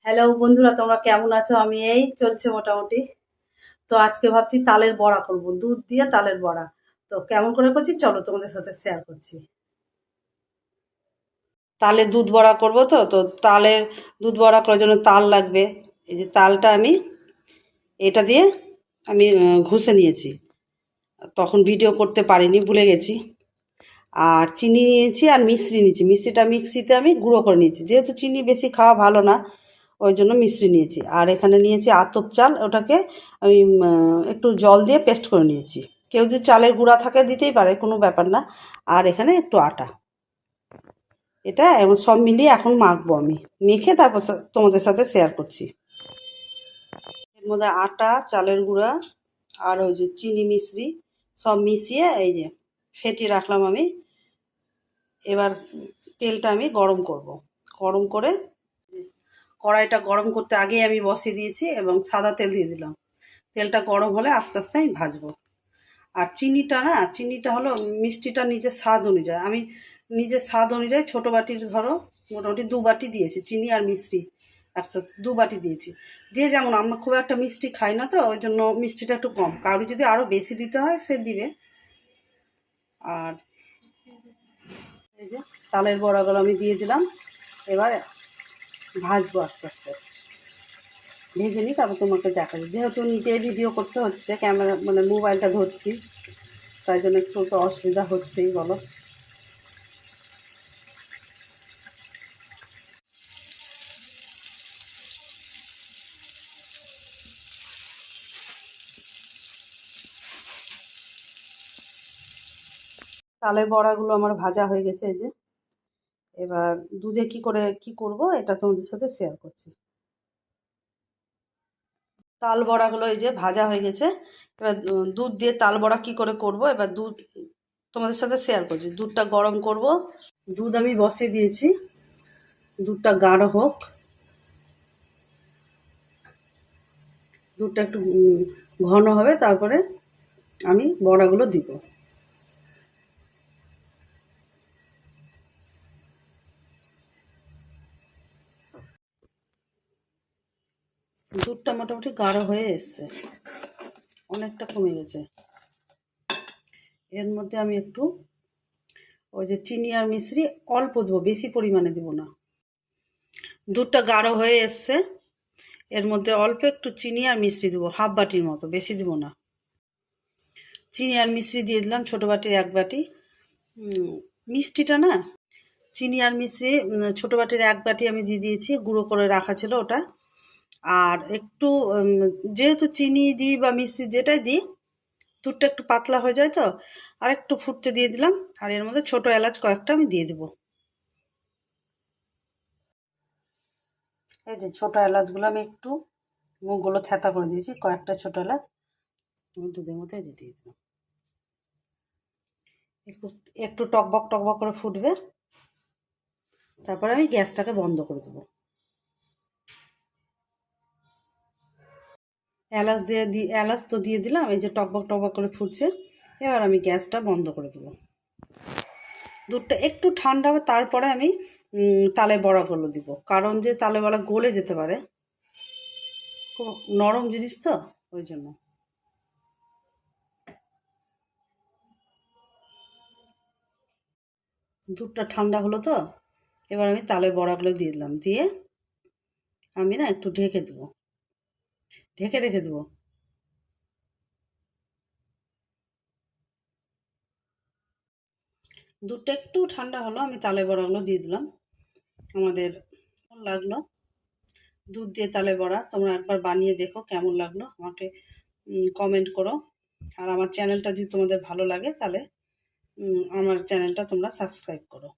Hello বন্ধুরা, তোমরা কেমন আছো? আমি এই চলছে মোটামুটি। তো আজকে ভাবছি তালের বড়া করব, দুধ দিয়ে তালের বড়া। তো কেমন করে করছি চলো তোমাদের সাথে শেয়ার করছি। তালের দুধ বড়া করব, তো তালের দুধ বড়া করার জন্য তাল লাগবে। এই যে তালটা আমি এটা দিয়ে আমি ঘষে নিয়েছি, তখন ভিডিও করতে পারিনি, ভুলে গেছি। আর চিনি নিয়েছি আর মিশ্রি নিয়েছি, মিশ্রিটা মিক্সিতে আমি গুঁড়ো করে নিয়েছি, যেহেতু চিনি বেশি খাওয়া ভালো না, ওই জন্য মিশ্রি নিয়েছি। আর এখানে নিয়েছি আতপ চাল, ওটাকে আমি একটু জল দিয়ে পেস্ট করে নিয়েছি। কেউ যদি চালের গুঁড়া থাকে দিতেই পারে, কোনো ব্যাপার না। আর এখানে একটু আটা, এটা এবং সব মিলিয়ে এখন মাখবো আমি, মেখে তারপর তোমাদের সাথে শেয়ার করছি। এর মধ্যে আটা, চালের গুঁড়া আর ওই যে চিনি মিশ্রি সব মিশিয়ে এই যে ফেটিয়ে রাখলাম আমি। এবার তেলটা আমি গরম করব, গরম করে কড়াইটা গরম করতে আগেই আমি বসিয়ে দিয়েছি এবং সাদা তেল দিয়ে দিলাম। তেলটা গরম হলে আস্তে আস্তে আমি ভাজবো। আর চিনিটা হলো মিষ্টিটা নিজের স্বাদ অনুযায়ী, আমি নিজের স্বাদ অনুযায়ী ছোটো বাটির ধরো মোটামুটি 2 বাটি দিয়েছি চিনি আর মিষ্টি একসাথে, 2 বাটি দিয়েছি। যে যেমন, আমরা খুব একটা মিষ্টি খাই না, তো ওই জন্য মিষ্টিটা একটু কম, কারো যদি আরও বেশি দিতে হয় সে দিবে। আর এই যে তালের বড়াগুলো আমি দিয়ে দিলাম, এবার ভাজবো আস্তে আস্তে, ভেজে নিই, তারপর তোমাকে দেখাচ্ছি। যেহেতু নিজে ভিডিও করতে হচ্ছে, ক্যামেরা মানে মোবাইলটা ধরছি, তাই জন্য একটু তো অসুবিধা হচ্ছেই বলো। তালের বড়াগুলো আমার ভাজা হয়ে গেছে, এই যে। এবার দুধে কি করব এটা তোমাদের সাথে শেয়ার করছি। তাল বড়াগুলো এই যে ভাজা হয়ে গেছে। এবার দুধ দিয়ে তাল বড়া কি করে করব, এবার দুধ তোমাদের সাথে শেয়ার করছি। দুধটা গরম করব, দুধ আমি বসিয়ে দিয়েছি, দুধটা গাঢ় হোক, দুধটা একটু ঘন হবে, তারপরে আমি বড়াগুলো দিব। দুধটা মোটামুটি গাঢ় হয়ে এসছে, অনেকটা কমে গেছে। এর মধ্যে আমি একটু ওই যে চিনি আর মিশ্রি অল্প দেবো, বেশি পরিমাণে দেবো না। দুধটা গাঢ় হয়ে এসছে, এর মধ্যে অল্প একটু চিনি আর মিশ্রি দেবো, হাফ বাটির মতো, বেশি দেবো না। চিনি আর মিশ্রি দিয়ে দিলাম ছোটো বাটির 1 বাটি। মিষ্টিটা না, চিনি আর মিশ্রি ছোটো বাটির 1 বাটি আমি দিয়ে দিয়েছি, গুঁড়ো করে রাখা ছিল ওটা। আর একটু যেহেতু চিনি দিই বা মিষ্টি যেটাই দিই, দুধটা একটু পাতলা হয়ে যায়, তো আর একটু ফুটতে দিয়ে দিলাম। আর এর মধ্যে ছোটো এলাচ কয়েকটা আমি দিয়ে দেবো। এই যে ছোটো এলাচগুলো আমি একটু মুখগুলো থেঁতা করে দিয়েছি, কয়েকটা ছোটো এলাচ আমি দুধের মধ্যে দিয়ে দিলাম। একটু একটু টকবক টকবক করে ফুটবে, তারপরে আমি গ্যাসটাকে বন্ধ করে দেবো। এলাচ তো দিয়ে দিলাম, এই যে টকবক টকবক করে ফুটছে, এবার আমি গ্যাসটা বন্ধ করে দেবো। দুধটা একটু ঠান্ডা হবে, তারপরে আমি তালে বড়াগুলো দিব, কারণ যে তালে বড়া গলে যেতে পারে, খুব নরম জিনিস তো, ওই জন্য। দুধটা ঠান্ডা হলো, তো এবার আমি তালের বড়াগুলো দিয়ে দিলাম, দিয়ে আমি না একটু ঢেকে দেবো, ঢেকে রেখে দেবো। দুধটা একটু ঠান্ডা হলো, আমি তালের বড়াগুলো দিয়ে দিলাম। আমাদের কেমন লাগলো দুধ দিয়ে তালের বড়া, তোমরা একবার বানিয়ে দেখো, কেমন লাগলো আমাকে কমেন্ট করো। আর আমার চ্যানেলটা যদি তোমাদের ভালো লাগে, তাহলে আমার চ্যানেলটা তোমরা সাবস্ক্রাইব করো।